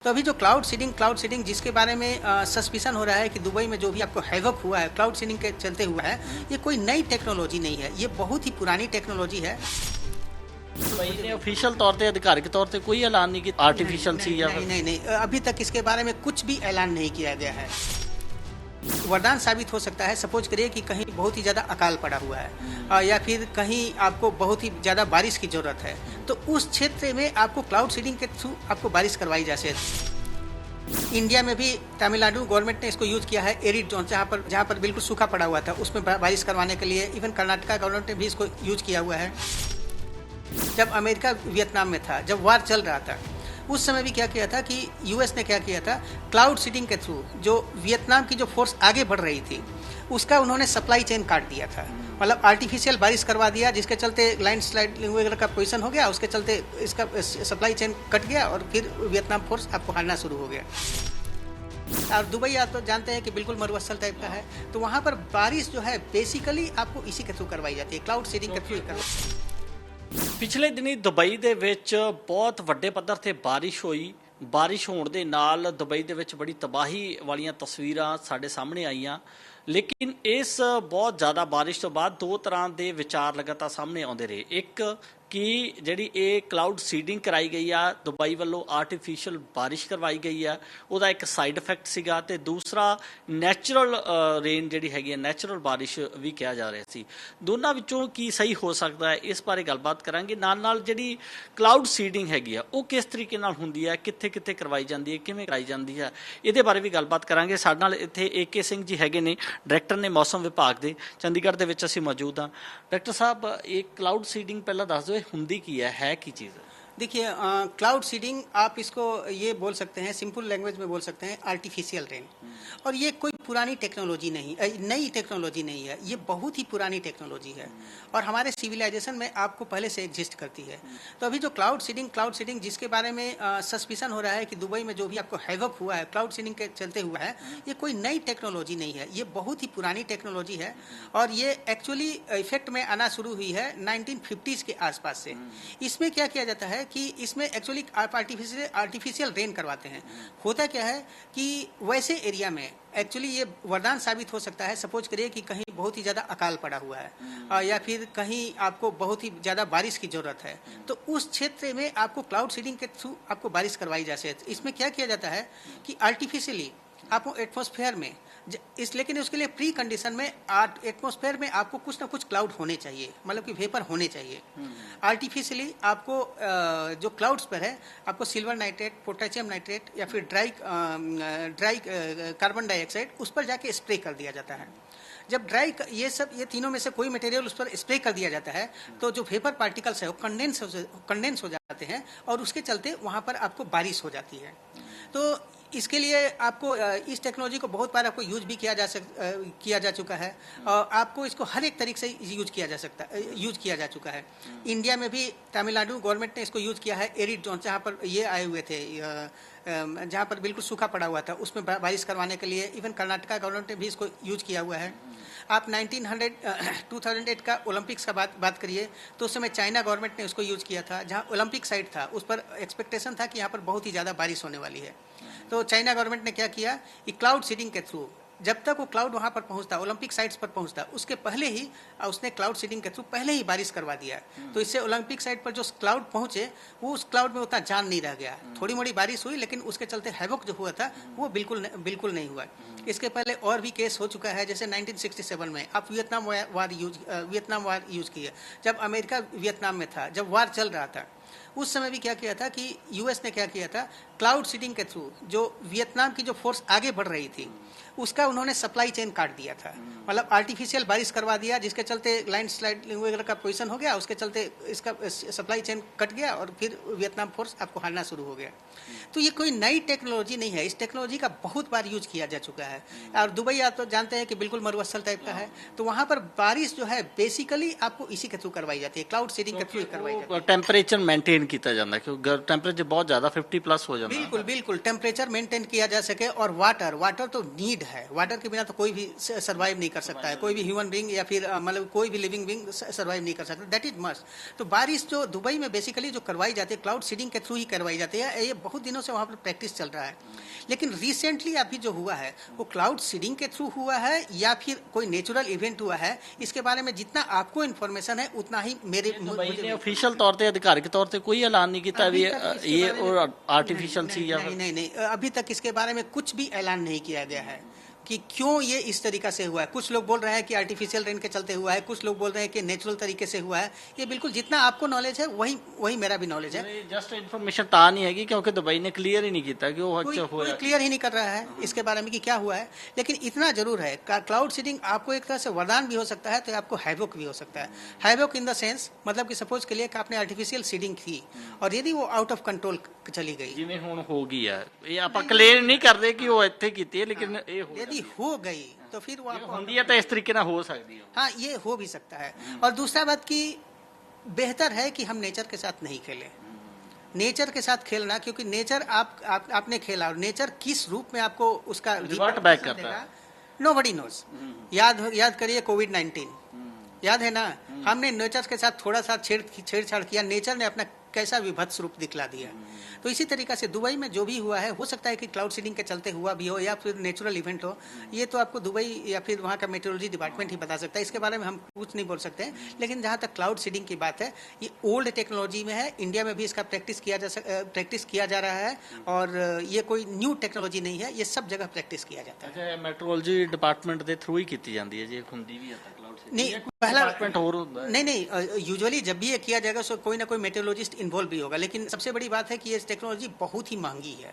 तो अभी जो क्लाउड सीडिंग जिसके बारे में सस्पिशन हो रहा है कि दुबई में जो भी आपको हैवक हुआ है क्लाउड सीडिंग के चलते हुआ है, ये कोई नई टेक्नोलॉजी नहीं है, ये बहुत ही पुरानी टेक्नोलॉजी है। दुबई ने ऑफिशियल तौर पे आधिकारिक तौर पे कोई ऐलान नहीं किया आर्टिफिशियल सी या नहीं, अभी तक इसके बारे में कुछ भी ऐलान नहीं किया गया है। वरदान साबित हो सकता है। सपोज करिए कि कहीं बहुत ही ज़्यादा अकाल पड़ा हुआ है या फिर कहीं आपको बहुत ही ज़्यादा बारिश की ज़रूरत है, तो उस क्षेत्र में आपको क्लाउड सीडिंग के थ्रू आपको बारिश करवाई जा सकती। इंडिया में भी तमिलनाडु गवर्नमेंट ने इसको यूज़ किया है। एरिड जोन जहाँ पर बिल्कुल सूखा पड़ा हुआ था, उसमें बारिश करवाने के लिए। इवन कर्नाटका गवर्नमेंट ने भी इसको यूज़ किया हुआ है। जब अमेरिका वियतनाम में था, जब वार चल रहा था, उस समय भी क्या किया था कि यूएस ने क्या किया था, क्लाउड सीडिंग के थ्रू जो वियतनाम की जो फोर्स आगे बढ़ रही थी उसका उन्होंने सप्लाई चेन काट दिया था। मतलब आर्टिफिशियल बारिश करवा दिया, जिसके चलते लैंडस्लाइड वगैरह का पोजीशन हो गया, उसके चलते इसका सप्लाई चेन कट गया और फिर वियतनाम फोर्स आपको हारना शुरू हो गया। और दुबई आप तो जानते हैं कि बिल्कुल मरुस्थल टाइप का है, तो वहाँ पर बारिश जो है बेसिकली आपको इसी के थ्रू करवाई जाती है, क्लाउड सीडिंग के थ्रू करवाई। ਪਿਛਲੇ ਦਿਨੀ ਦੁਬਈ ਦੇ ਵਿੱਚ ਬਹੁਤ ਵੱਡੇ ਪੱਧਰ ਤੇ ਬਾਰਿਸ਼ ਹੋਈ। ਬਾਰਿਸ਼ ਹੋਣ ਦੇ ਨਾਲ ਦੁਬਈ ਦੇ ਵਿੱਚ ਬੜੀ ਤਬਾਹੀ ਵਾਲੀਆਂ ਤਸਵੀਰਾਂ ਸਾਡੇ ਸਾਹਮਣੇ ਆਈਆਂ। ਲੇਕਿਨ ਇਸ ਬਹੁਤ ਜ਼ਿਆਦਾ ਬਾਰਿਸ਼ ਤੋਂ ਬਾਅਦ ਦੋ ਤਰ੍ਹਾਂ ਦੇ ਵਿਚਾਰ ਲਗਾਤਾਰ ਸਾਹਮਣੇ ਆਉਂਦੇ ਰਹੇ। ਇੱਕ ਕਿ ਜਿਹੜੀ ਇਹ ਕਲਾਊਡ ਸੀਡਿੰਗ ਕਰਾਈ ਗਈ ਆ ਦੁਬਈ ਵੱਲੋਂ, ਆਰਟੀਫਿਸ਼ੀਅਲ ਬਾਰਿਸ਼ ਕਰਵਾਈ ਗਈ ਆ, ਉਹਦਾ ਇੱਕ ਸਾਈਡ ਇਫੈਕਟ ਸੀਗਾ, ਤੇ ਦੂਸਰਾ ਨੈਚੁਰਲ ਰੇਨ ਜਿਹੜੀ ਹੈਗੀ ਆ, ਨੈਚੁਰਲ ਬਾਰਿਸ਼ ਵੀ ਕਿਹਾ ਜਾ ਰਿਹਾ ਸੀ। ਦੋਨਾਂ ਵਿੱਚੋਂ ਕੀ ਸਹੀ ਹੋ ਸਕਦਾ ਹੈ, ਇਸ ਬਾਰੇ ਗੱਲਬਾਤ ਕਰਾਂਗੇ। ਨਾਲ ਨਾਲ ਜਿਹੜੀ ਕਲਾਊਡ ਸੀਡਿੰਗ ਹੈਗੀ ਆ ਉਹ ਕਿਸ ਤਰੀਕੇ ਨਾਲ ਹੁੰਦੀ ਹੈ, ਕਿੱਥੇ ਕਿੱਥੇ ਕਰਵਾਈ ਜਾਂਦੀ ਹੈ, ਕਿਵੇਂ ਕਰਾਈ ਜਾਂਦੀ ਹੈ, ਇਹਦੇ ਬਾਰੇ ਵੀ ਗੱਲਬਾਤ ਕਰਾਂਗੇ। ਸਾਡੇ ਨਾਲ ਇੱਥੇ AK ਸਿੰਘ ਜੀ ਹੈਗੇ ਨੇ, डायरेक्टर ने मौसम विभाग के, चंडीगढ़ के विच असीं मौजूद हाँ। डायरेक्टर साहब, एक क्लाउड सीडिंग पहला दस दो, हुंदी की है की चीज़ है? देखिए, क्लाउड सीडिंग आप इसको ये बोल सकते हैं, सिंपल लैंग्वेज में बोल सकते हैं, आर्टिफिशियल रेन। और ये कोई पुरानी टेक्नोलॉजी नहीं, नई टेक्नोलॉजी नहीं है, ये बहुत ही पुरानी टेक्नोलॉजी है और हमारे सिविलाइजेशन में आपको पहले से एग्जिस्ट करती है। तो अभी जो क्लाउड सीडिंग जिसके बारे में सस्पिशन हो रहा है कि दुबई में जो भी आपको हैवक हुआ है क्लाउड सीडिंग के चलते हुआ है, ये कोई नई टेक्नोलॉजी नहीं है, ये बहुत ही पुरानी टेक्नोलॉजी है। और ये एक्चुअली इफेक्ट में आना शुरू हुई है 1950s के आसपास से। इसमें क्या किया जाता है कि इसमें एक्चुअली आप आर्टिफिशियल रेन करवाते हैं। होता क्या है कि वैसे एरिया में एक्चुअली ये वरदान साबित हो सकता है। सपोज करिए कि कहीं बहुत ही ज़्यादा अकाल पड़ा हुआ है या फिर कहीं आपको बहुत ही ज़्यादा बारिश की ज़रूरत है, तो उस क्षेत्र में आपको क्लाउड सीडिंग के थ्रू आपको बारिश करवाई जा सकती है। इसमें क्या किया जाता है कि आर्टिफिशियली आपको एटमॉस्फेयर में लेकिन उसके लिए प्री कंडीशन में एटमॉस्फेयर में आपको कुछ ना कुछ क्लाउड होने चाहिए, मतलब कि वेपर होने चाहिए। आर्टिफिशियली आपको जो क्लाउड्स पर है आपको सिल्वर नाइट्रेट, पोटेशियम नाइट्रेट या फिर ड्राई कार्बन डाइऑक्साइड उस पर जाके स्प्रे कर दिया जाता है। जब ये तीनों में से कोई मटेरियल उस पर स्प्रे कर दिया जाता है, तो जो वेपर पार्टिकल्स है वो कंडेंस हो जाते हैं और उसके चलते वहाँ पर आपको बारिश हो जाती है। तो इसके लिए आपको इस टेक्नोलॉजी को बहुत बार आपको यूज भी किया जा चुका है और आपको इसको हर एक तरीके से यूज किया जा चुका है। इंडिया में भी तमिलनाडु गवर्नमेंट ने इसको यूज किया है। एरिड जोन जहाँ पर ये आए हुए थे, जहाँ पर बिल्कुल सूखा पड़ा हुआ था, उसमें बारिश करवाने के लिए। इवन कर्नाटका गवर्नमेंट ने भी इसको यूज किया हुआ है। आप 2008 का ओलंपिक्स का बात करिए, तो उस समय चाइना गवर्नमेंट ने उसको यूज किया था। जहाँ ओलंपिक साइट था उस पर एक्सपेक्टेशन था कि यहाँ पर बहुत ही ज़्यादा बारिश होने वाली है, तो चाइना गवर्नमेंट ने क्या किया कि क्लाउड सीडिंग के थ्रू, जब तक वो क्लाउड वहाँ पर पहुँचता, ओलंपिक साइट्स पर पहुँचता, उसके पहले ही उसने क्लाउड सीडिंग के थ्रू पहले ही बारिश करवा दिया। तो इससे ओलंपिक साइट पर जो क्लाउड पहुँचे वो उस क्लाउड में उतना जान नहीं रह गया। थोड़ी मोड़ी बारिश हुई, लेकिन उसके चलते हैवक जो हुआ था वो बिल्कुल नहीं हुआ। इसके पहले और भी केस हो चुका है, जैसे 1967 में आप वियतनाम वार यूज किए। जब अमेरिका वियतनाम में था, जब वार चल रहा था, उस समय भी क्या किया था कि यूएस ने क्या किया था, क्लाउड सीडिंग के थ्रू जो वियतनाम की जो फोर्स आगे बढ़ रही थी उसका उन्होंने सप्लाई चेन काट दिया था। मतलब आर्टिफिशियल बारिश करवा दिया, जिसके चलते लैंडस्लाइड वगैरह का पोजीशन हो गया, उसके चलते इसका सप्लाई चेन कट गया और फिर वियतनाम फोर्स आपको हारना शुरू हो गया। तो ये कोई नई टेक्नोलॉजी नहीं है, इस टेक्नोलॉजी का बहुत बार यूज किया जा चुका है। और दुबई आप तो जानते हैं कि बिल्कुल मरुस्थल टाइप का है, तो वहाँ पर बारिश जो है बेसिकली आपको इसी के थ्रू करवाई जाती है, क्लाउड सीडिंग के थ्रू करवाई जाती है। टेम्परेचर मेंटेन मेनटेन किया जाता है क्योंकि टेंपरेचर बहुत ज़्यादा 50 प्लस हो जाता है? बिल्कुल बिल्कुल, टेम्परेचर मेंटेन किया जा सके। और वाटर तो नीड है, वाटर के बिना तो कोई भी सर्वाइव नहीं कर सकता है, कोई भी ह्यूमन बीइंग या फिर मतलब कोई भी लिविंग बीइंग सर्वाइव नहीं कर सकता, दैट इज मस्ट। तो बारिश जो दुबई में बेसिकली जो करवाई जाती है क्लाउड सीडिंग के थ्रू ही करवाई जाती है। ये बहुत दिनों से वहाँ पर प्रैक्टिस चल रहा है, लेकिन रिसेंटली अभी जो हुआ है वो क्लाउड सीडिंग के थ्रू हुआ है या फिर कोई नेचुरल इवेंट हुआ है, इसके बारे में जितना आपको इन्फॉर्मेशन है उतना ही मुझे ऑफिशियल तौर पे अधिकारिक तौर पे कोई ऐलान नहीं किया अभी ये और आर्टिफिशियल सी या नहीं, अभी तक इसके बारे में कुछ भी ऐलान नहीं किया गया है कि क्यों ये इस तरीका से हुआ है। कुछ लोग बोल रहे हैं कि आर्टिफिशियल रेन के चलते हुआ है, कुछ लोग बोल रहे हैं कि नेचुरल तरीके से हुआ है। ये बिल्कुल जितना आपको नॉलेज है वही मेरा भी नॉलेज है। जस्ट इन्फॉर्मेशन ता नहीं है क्योंकि दुबई ने क्लियर ही नहीं किया कि वो कोई क्लियर ही नहीं कर रहा है इसके बारे में कि क्या हुआ है। लेकिन इतना जरूर है क्लाउड सीडिंग आपको एक तरह से वरदान भी हो सकता है तो आपको हैवोक भी हो सकता है। हैवोक इन द सेंस मतलब कि सपोज के लिए कि आपने आर्टिफिशियल सीडिंग की और यदि वो आउट ऑफ कंट्रोल चली गई, जिवें हुण हो गई है, ये आप क्लेम नहीं करते कि वो इत्थे कीती है, लेकिन यदि हो गई तो फिर वो आपको होंदी है तो इस तरीके ना हो सकती है। हाँ, ये हो भी सकता है। और दूसरा बात कि बेहतर है कि हम नेचर के साथ नहीं खेलें। नेचर के साथ खेलना, क्योंकि नेचर आपने खेला और नेचर किस रूप में आपको उसका रिवर्ट बैक करता है, नोबडी नोज। याद करिए कोविड-19, याद है ना, हमने नेचर के साथ थोड़ा सा छेड़छाड़ किया, नेचर ने अपना कैसा विभत्स रूप दिखला दिया। तो इसी तरीका से दुबई में जो भी हुआ है, हो सकता है कि क्लाउड सीडिंग के चलते हुआ भी हो या फिर नेचुरल इवेंट हो। ये तो आपको दुबई या फिर वहाँ का मेट्रोलॉजी डिपार्टमेंट ही बता सकता है, इसके बारे में हम कुछ नहीं बोल सकते हैं। लेकिन जहाँ तक क्लाउड सीडिंग की बात है, ये ओल्ड टेक्नोलॉजी में है, इंडिया में भी इसका प्रैक्टिस किया जा रहा है और ये कोई न्यू टेक्नोलॉजी नहीं है, ये सब जगह प्रैक्टिस किया जाता है। अच्छा, मेट्रोलॉजी डिपार्टमेंट के थ्रू ही की जाती है जी, हुंदी भी है क्लाउड सीडिंग? नहीं, पहला डिपार्टमेंट और होता है? नहीं, यूजुअली जब भी ये किया जाएगा तो कोई ना कोई मेट्रोलॉजिस्ट इन्वॉल्व भी होगा। लेकिन सबसे बड़ी बात है कि ये टेक्नोलॉजी बहुत ही महंगी है,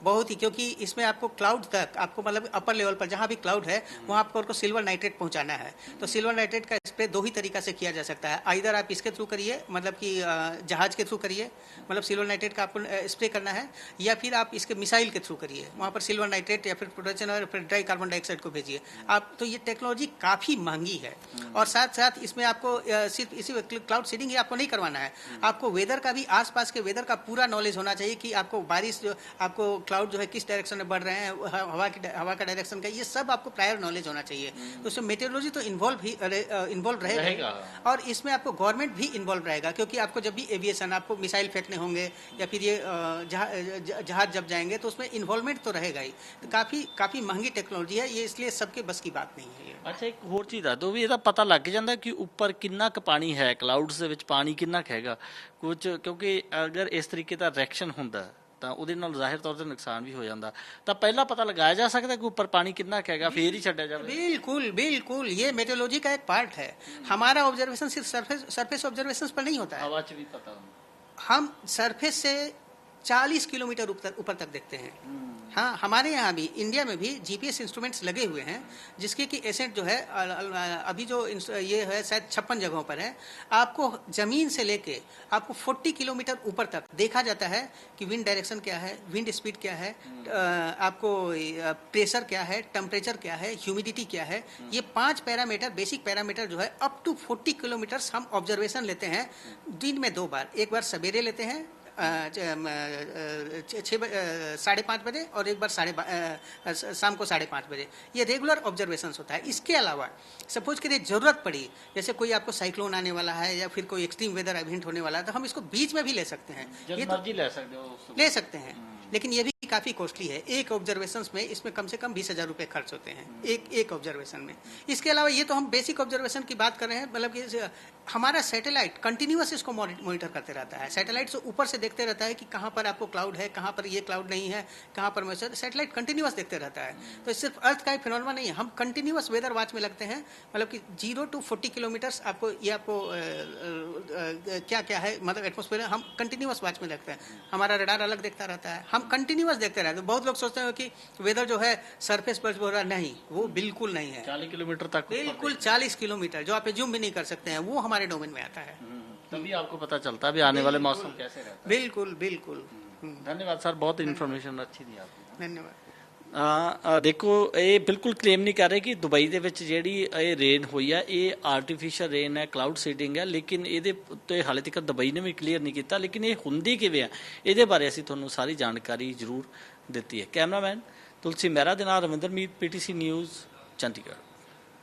बहुत ही, क्योंकि इसमें आपको क्लाउड तक, आपको मतलब अपर लेवल पर जहाँ भी क्लाउड है वहाँ आपको सिल्वर नाइट्रेट पहुँचाना है। तो सिल्वर नाइट्रेट का स्प्रे दो ही तरीका से किया जा सकता है, आइदर आप इसके थ्रू करिए, मतलब कि जहाज के थ्रू करिए, मतलब सिल्वर नाइट्रेट का आपको स्प्रे करना है, या फिर आप इसके मिसाइल के थ्रू करिए, वहाँ पर सिल्वर नाइट्रेट या फिर प्रोटेक्शन और फिर ड्राई कार्बन डाइऑक्साइड को भेजिए आप। तो ये टेक्नोलॉजी काफ़ी महंगी है। और साथ साथ इसमें आपको सिर्फ इसी क्लाउड सीडिंग ही आपको नहीं करवाना है, आपको वेदर का भी, आसपास के वेदर का पूरा नॉलेज होना चाहिए कि आपको बारिश जो आपको क्लाउड जो है किस डायरेक्शन में बढ़ रहे हैं, हवा का डायरेक्शन का, ये सब आपको प्रायर नॉलेज होना चाहिए। तो उसमें मेट्रोलॉजी तो इन्वॉल्व रहेगा और इसमें आपको गवर्नमेंट भी इन्वॉल्व रहेगा, क्योंकि आपको जब भी एविएशन, आपको मिसाइल फेंकने होंगे या फिर ये जहाज जब जाएंगे तो उसमें इन्वॉल्वमेंट तो रहेगा ही। तो काफ़ी महंगी टेक्नोलॉजी है ये, इसलिए सबके बस की बात नहीं है ये। अच्छा, एक होर चीज़ दस दो भी, ਇਹਦਾ ਪਤਾ ਲੱਗ ਜਾਂਦਾ ਕਿ ਉੱਪਰ ਕਿੰਨਾ ਕੁ ਪਾਣੀ ਹੈ, ਕਲਾਊਡਸ ਦੇ ਵਿੱਚ ਪਾਣੀ ਕਿੰਨਾ ਕੁ ਹੈਗਾ ਕੁਝ, ਕਿਉਂਕਿ ਅਗਰ ਇਸ ਤਰੀਕੇ ਦਾ ਰਿਐਕਸ਼ਨ ਹੁੰਦਾ ਤਾਂ ਉਹਦੇ ਨਾਲ ਜ਼ਾਹਿਰ ਤੌਰ ਤੇ ਨੁਕਸਾਨ ਵੀ ਹੋ ਜਾਂਦਾ, ਤਾਂ ਪਹਿਲਾਂ ਪਤਾ ਲਗਾਇਆ ਜਾ ਸਕਦਾ ਕਿ ਉੱਪਰ ਪਾਣੀ ਕਿੰਨਾ ਕੁ ਹੈਗਾ, ਫੇਰ ਹੀ ਛੱਡਿਆ ਜਾਵੇ? बिल्कुल बिल्कुल, ये मेट्रोलॉजी का एक पार्ट है। हमारा ऑब्जर्वेशन सिर्फ सरफेस ऑब्जर्वेशन पर नहीं होता है, हवा च भी पता होता, हम सरफेस से 40 किलोमीटर ऊपर तक देखते हैं। हाँ, हमारे यहाँ भी, इंडिया में भी जीपीएस इंस्ट्रूमेंट्स लगे हुए हैं, जिसके कि एसेंट जो है अभी जो ये है शायद 56 जगहों पर है। आपको ज़मीन से लेके आपको 40 किलोमीटर ऊपर तक देखा जाता है कि विंड डायरेक्शन क्या है, विंड स्पीड क्या है, आपको प्रेशर क्या है, टेम्परेचर क्या है, ह्यूमिडिटी क्या है। ये 5 पैरामीटर, बेसिक पैरामीटर जो है अप टू 40 किलोमीटर हम ऑब्जर्वेशन लेते हैं दिन में 2 बार, एक बार सवेरे लेते हैं 5:30 बजे और एक बार शाम को 5:30 बजे। ये रेगुलर ऑब्जर्वेशंस होता है। इसके अलावा सपोज करिए जरूरत पड़ी, जैसे कोई आपको साइक्लोन आने वाला है या फिर कोई एक्सट्रीम वेदर इवेंट होने वाला है, तो हम इसको बीच में भी ले सकते हैं, ये तो ले सकते हैं। लेकिन ये भी काफ़ी कॉस्टली है, एक ऑब्जर्वेशन में इसमें कम से कम 20,000 रुपये खर्च होते हैं एक ऑब्जर्वेशन में। इसके अलावा ये तो हम बेसिक ऑब्जर्वेशन की बात कर रहे हैं, मतलब कि हमारा सैटेलाइट कंटिन्यूअस इसको मॉनिटर करते रहता है। सैटेलाइट से ऊपर से देखते रहता है कि कहाँ पर आपको क्लाउड है, कहाँ पर ये क्लाउड नहीं है, कहाँ पर मॉइस्चर, सैटेलाइट कंटिन्यूअस देखते रहता है। तो सिर्फ अर्थ का ही फिनोमेना नहीं है, हम कंटिन्यूअस वेदर वॉच में लगते हैं, मतलब कि 0 to 40 किलोमीटर्स आपको ये आपको क्या क्या है, मतलब एटमोस्फेयर हम कंटिन्यूअस वॉच में लगते हैं। हमारा रडार अलग देखता रहता है, हम कंटिन्यूअस देखते रहते हैं। बहुत लोग सोचते हैं कि वेदर जो है सरफेस पर हो रहा, नहीं, वो बिल्कुल नहीं है। 40 किलोमीटर तक, बिल्कुल 40 किलोमीटर, जो आप एज्यूम भी नहीं कर सकते हैं, वो हमारे डोमेन में आता है। तभी आपको पता चलता है भी आने वाले मौसम कैसे रहता है। बिल्कुल बिल्कुल। धन्यवाद सर, बहुत इन्फॉर्मेशन अच्छी दी आपने। धन्यवाद। ਦੇਖੋ ਇਹ ਬਿਲਕੁਲ ਕਲੇਮ ਨਹੀਂ ਕਰ ਰਹੇ ਕਿ ਦੁਬਈ ਦੇ ਵਿੱਚ ਜਿਹੜੀ ਇਹ ਰੇਨ ਹੋਈ ਹੈ ਇਹ ਆਰਟੀਫੀਸ਼ੀਅਲ ਰੇਨ ਹੈ, ਕਲਾਊਡ ਸੀਡਿੰਗ ਹੈ, ਲੇਕਿਨ ਇਹਦੇ ਉੱਤੇ ਹਾਲੇ ਤੱਕ ਦੁਬਈ ਨੇ ਵੀ ਕਲੀਅਰ ਨਹੀਂ ਕੀਤਾ। ਲੇਕਿਨ ਇਹ ਹੁੰਦੀ ਕਿਵੇਂ ਆ ਇਹਦੇ ਬਾਰੇ ਅਸੀਂ ਤੁਹਾਨੂੰ ਸਾਰੀ ਜਾਣਕਾਰੀ ਜ਼ਰੂਰ ਦਿੱਤੀ ਹੈ। ਕੈਮਰਾਮੈਨ ਤੁਲਸੀ ਮਹਿਰਾ ਦੇ ਨਾਲ ਰਵਿੰਦਰ ਮੀਤ, PTC ਨਿਊਜ਼, ਚੰਡੀਗੜ੍ਹ।